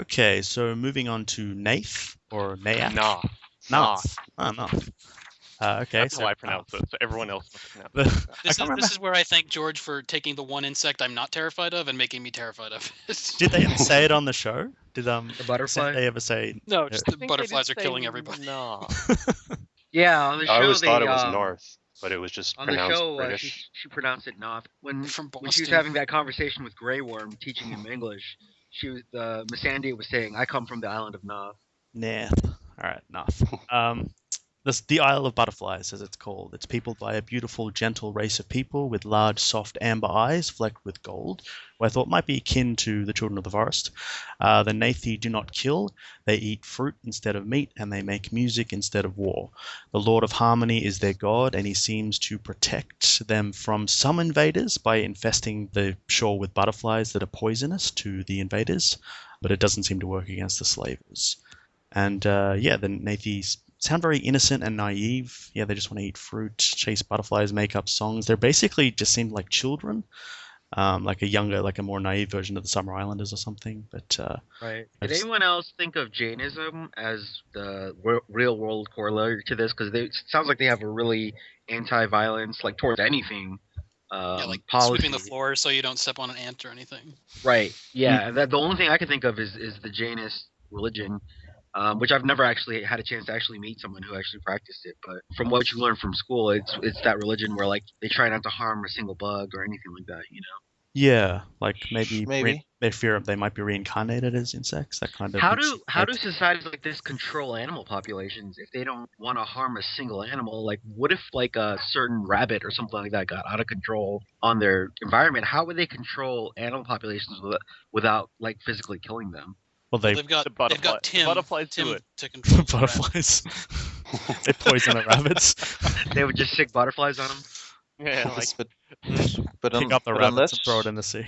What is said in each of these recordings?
Okay, so moving on to Naath or Naath. Naath. Naath. Oh, Naath. Okay, That's so how I pronounce it. So everyone else must pronounce it the, like that. I can't remember. This is where I thank George for taking the one insect I'm not terrified of and making me terrified of it. Did they ever say it on the show? Did The butterfly? they ever say? No, just the I think they butterflies did are say killing everybody. Naath. Yeah, on the show I always they thought it was North, but it was just on the pronounced show British. she pronounced it Naath. When From when she was Boston. having that conversation with Grey Worm, teaching him English, Miss Andy was saying, "I come from the island of Naath." Naath. All right, Naath. The Isle of Butterflies, as it's called. It's peopled by a beautiful, gentle race of people with large, soft amber eyes flecked with gold, who I thought might be akin to the children of the forest. The Naathi do not kill. They eat fruit instead of meat, and they make music instead of war. The Lord of Harmony is their god, and he seems to protect them from some invaders by infesting the shore with butterflies that are poisonous to the invaders, but it doesn't seem to work against the slavers. And the Naathi sound very innocent and naive. Yeah, they just want to eat fruit, chase butterflies, make up songs. They're basically just seem like children, like a more naive version of the Summer Islanders or something. But Right. Did anyone else think of Jainism as the real world corollary to this? Because it sounds like they have a really anti-violence, like towards anything. Like policy. sweeping the floor so you don't step on an ant or anything. Right. Yeah. The only thing I can think of is the Jainist religion. Which I've never actually had a chance to actually meet someone who actually practiced it. But from what you learn from school, it's that religion where like they try not to harm a single bug or anything like that. Yeah, like maybe Maybe. they fear they might be reincarnated as insects. That kind of. How do societies like this control animal populations if they don't want to harm a single animal? Like, what if like a certain rabbit or something like that got out of control on their environment? How would they control animal populations without like physically killing them? Well, they've got Tim, butterflies Tim do it. to control the butterflies. They poison the rabbits. They would just stick butterflies on them. Yeah, like but Pick up the rabbits unless, and throw it in the sea.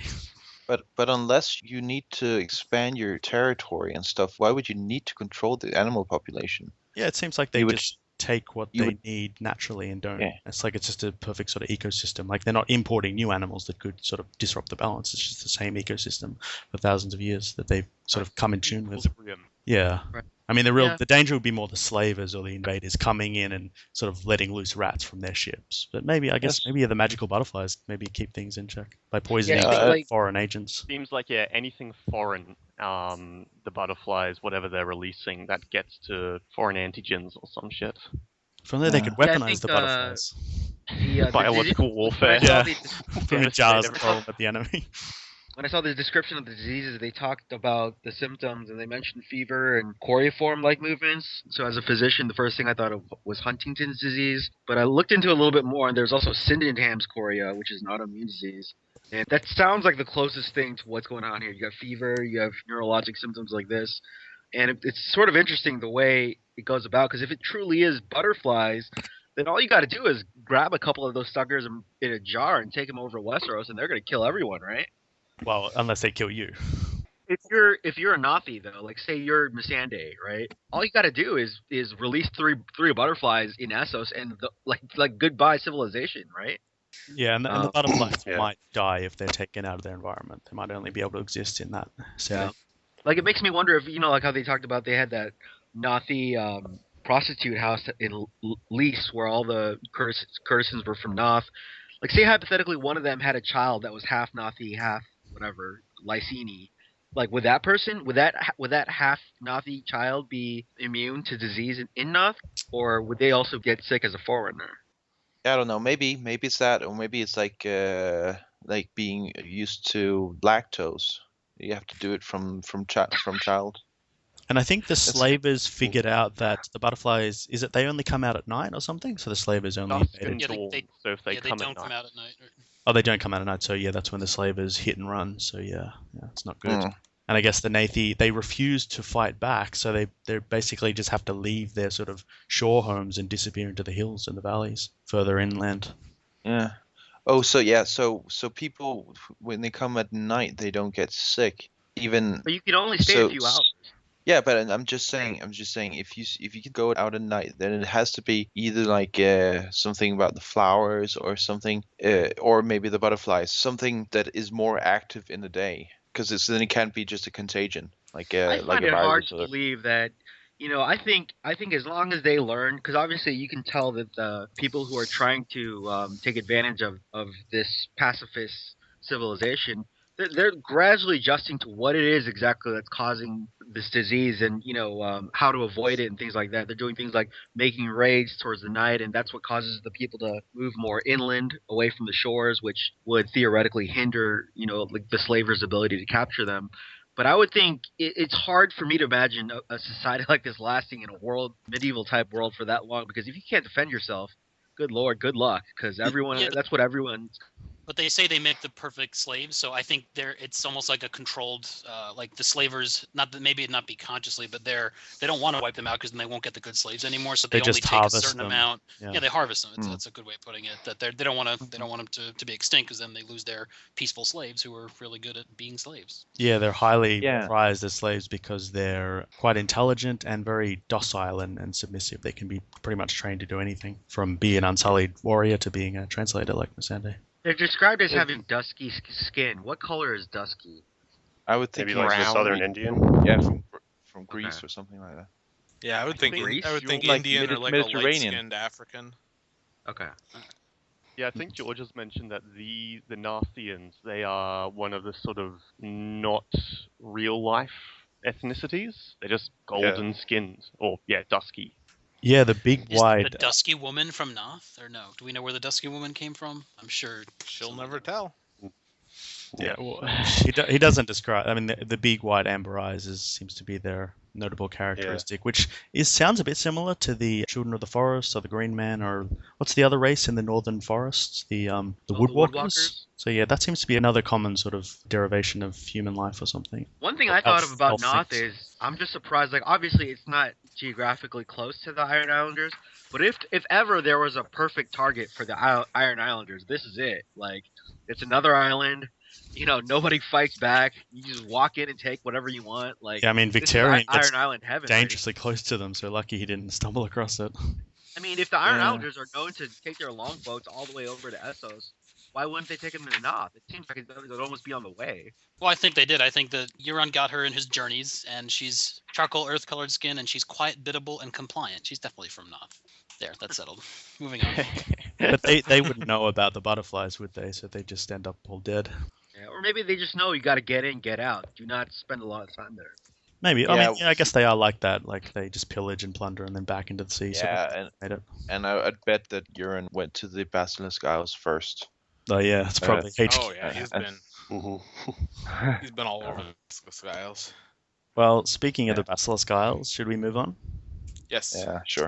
But unless you need to expand your territory and stuff, why would you need to control the animal population? Yeah, it seems like they just take what they would- need naturally and don't. Yeah. It's like it's just a perfect sort of ecosystem. Like they're not importing new animals that could sort of disrupt the balance. It's just the same ecosystem for thousands of years that they've sort of come in tune with. Yeah. Right. I mean, the danger would be more the slavers or the invaders coming in and sort of letting loose rats from their ships. But maybe the magical butterflies maybe keep things in check by poisoning foreign agents. Seems like anything foreign, the butterflies, whatever they're releasing, that gets to foreign antigens or some shit. From there, they could weaponize the butterflies. Biological warfare. Yeah, through jars and throw them at the enemy. When I saw the description of the diseases, they talked about the symptoms and they mentioned fever and coriform-like movements. So as a physician, the first thing I thought of was Huntington's disease. But I looked into it a little bit more, and there's also Sydenham's chorea, which is an autoimmune disease. And that sounds like the closest thing to what's going on here. You got fever, you have neurologic symptoms like this. And it's sort of interesting the way it goes about, because if it truly is butterflies, then all you got to do is grab a couple of those suckers in a jar and take them over to Westeros, and they're going to kill everyone, right? Well, unless they kill you. If you're a Naathi though, like say you're Missandei, right? All you got to do is release three butterflies in Essos, and like goodbye civilization, right? Yeah, and the butterflies might die if they're taken out of their environment. They might only be able to exist in that setting. Yeah. Like it makes me wonder if like how they talked about they had that Naathi prostitute house in Lease where all the courtesans were from Naath. Like say hypothetically one of them had a child that was half Naathi, half whatever Lysini. Like would that half Naathi child be immune to disease in Naath, or would they also get sick as a foreigner? I don't know. Maybe it's that, or maybe it's like being used to lactose. You have to do it from child. And I think the slavers figured out that the butterflies they only come out at night or something. So the slavers only. So if they come don't come out at night. Oh, they don't come out at night. So yeah, that's when the slavers hit and run. So yeah, it's not good. And I guess the Naathi, they refuse to fight back, so they basically just have to leave their sort of shore homes and disappear into the hills and the valleys further inland. Yeah. Oh, so people when they come at night, they don't get sick. But you can only stay a few hours. Yeah, but I'm just saying, if you could go out at night, then it has to be either like something about the flowers or something, or maybe the butterflies, something that is more active in the day. Because then it can't be just a contagion. like I like find a it hard virus to or believe that. I think as long as they learn, because obviously you can tell that the people who are trying to take advantage of this pacifist civilization, they're gradually adjusting to what it is exactly that's causing this disease, and how to avoid it and things like that. They're doing things like making raids towards the night, and that's what causes the people to move more inland, away from the shores, which would theoretically hinder like the slavers' ability to capture them. But I would think it's hard for me to imagine a society like this lasting in a medieval type world for that long. Because if you can't defend yourself, good lord, good luck. Because Yeah, that's what everyone. but they say they make the perfect slaves, so I think it's almost like a controlled, like the slavers. Not that maybe it not be consciously, but they don't want to wipe them out because then they won't get the good slaves anymore. So they only just take a harvest certain them. amount. Yeah. Yeah, they harvest them. That's a good way of putting it. That they don't want them to be extinct because then they lose their peaceful slaves who are really good at being slaves. Yeah, they're highly Yeah. prized as slaves because they're quite intelligent and very docile and submissive. They can be pretty much trained to do anything, from being an unsullied warrior to being a translator like Missandei. They're described as having dusky skin. What color is dusky? I would think Maybe like the brown. Southern Indian. Yeah, from Greece or something like that. Yeah, I would think Greece? Like Indian or like a Mediterranean. light-skinned African. Okay. Yeah, I think George has mentioned that the Naathians, they are one of the sort of not real life ethnicities. They're just golden skinned, or dusky. Yeah, the big Is wide. the Dusky Woman from Naath, or no? Do we know where the Dusky Woman came from? I'm sure She'll never tell. Yeah, well, he doesn't describe. I mean, the big wide amber eyes seems to be their notable characteristic, which sounds a bit similar to the Children of the Forest or the Green Man, or what's the other race in the northern forests? The Woodwalkers. So yeah, that seems to be another common sort of derivation of human life or something. One thing I thought of about Elf Naath things. is I'm just surprised. Like, obviously, it's not geographically close to the Iron Islanders, but if ever there was a perfect target for the Iron Islanders, this is it. Like, it's another island. Nobody fights back. You just walk in and take whatever you want. Like, Yeah, I mean, this is Victorian gets Iron Island heaven. dangerously close to them, so lucky he didn't stumble across it. I mean, if the Iron Yeah. Islanders are known to take their longboats all the way over to Essos, why wouldn't they take them to Naath? It seems like it would almost be on the way. Well, I think they did. I think that Euron got her in his journeys, and she's charcoal earth-colored skin, and she's quiet, biddable, and compliant. She's definitely from Naath. There, that's settled. Moving on. But they wouldn't know about the butterflies, would they? So they just end up all dead. Yeah, or maybe they just know you got to get in, get out. Do not spend a lot of time there. Maybe. Yeah. I mean, I guess they are like that. Like they just pillage and plunder and then back into the sea. Yeah, So they made it. and I'd bet that Euron went to the Basilisk Isles first. Oh yeah, it's probably HQ. Oh yeah, he's been all over the skies. Well, speaking of Yeah. the Basilisk Isles, should we move on? Yes. Yeah, sure.